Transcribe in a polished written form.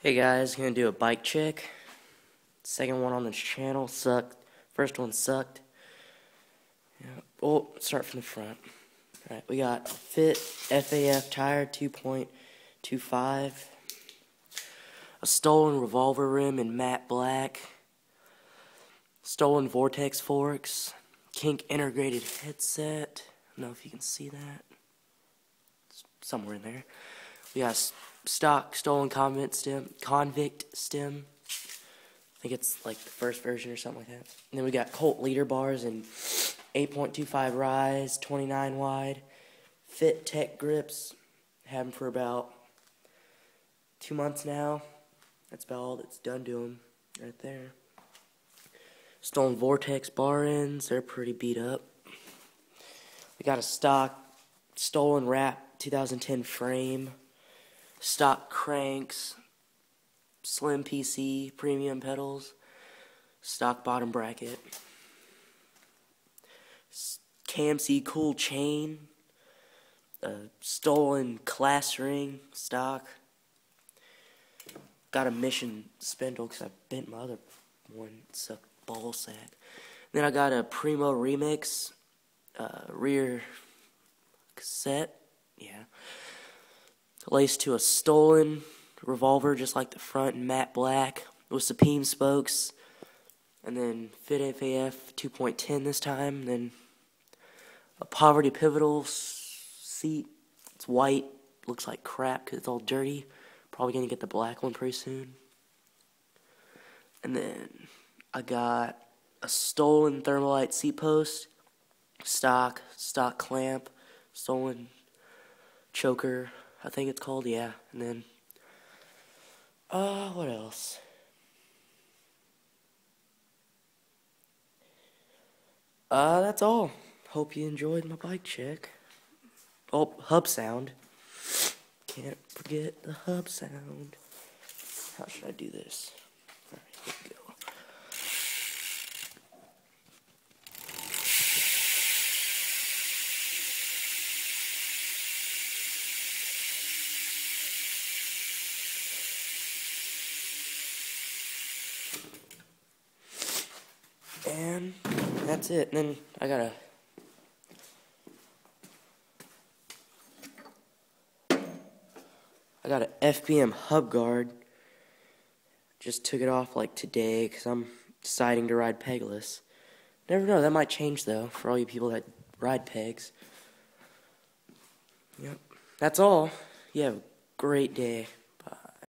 Hey guys, gonna do a bike check. Second one on this channel sucked. First one sucked. Yeah. Oh, start from the front. Alright, we got Fit FAF tire 2.25. A stolen revolver rim in matte black. Stolen Vortex forks. Kink integrated headset. I don't know if you can see that. It's somewhere in there. We got stock stolen convict stem. I think it's like the first version or something like that. And then we got Colt leader bars and 8.25 rise, 29 wide. Fit Tech grips. Had them for about 2 months now. That's about all that's done to them right there. Stolen Vortex bar ends. They're pretty beat up. We got a stock stolen wrap 2010 frame. Stock cranks, slim PC, premium pedals, stock bottom bracket, KMC cool chain, stolen class ring, stock. Got a Mission spindle because I bent my other one, it's a ball sack. Then I got a Primo Remix rear cassette, yeah. Laced to a stolen revolver, just like the front in matte black, with Supreme spokes. And then Fit FAF 2.10 this time. Then a Poverty Pivotal seat. It's white. Looks like crap because it's all dirty. Probably going to get the black one pretty soon. And then I got a stolen Thermalite seat post. Stock clamp. Stolen choker, I think it's called, yeah. And then, what else? That's all. Hope you enjoyed my bike check. Oh, hub sound. Can't forget the hub sound. How should I do this? Alright, here we go. And that's it. And then I got a FBM hub guard. Just took it off like today because I'm deciding to ride pegless. Never know, that might change though for all you people that ride pegs. Yep. That's all. You have a great day.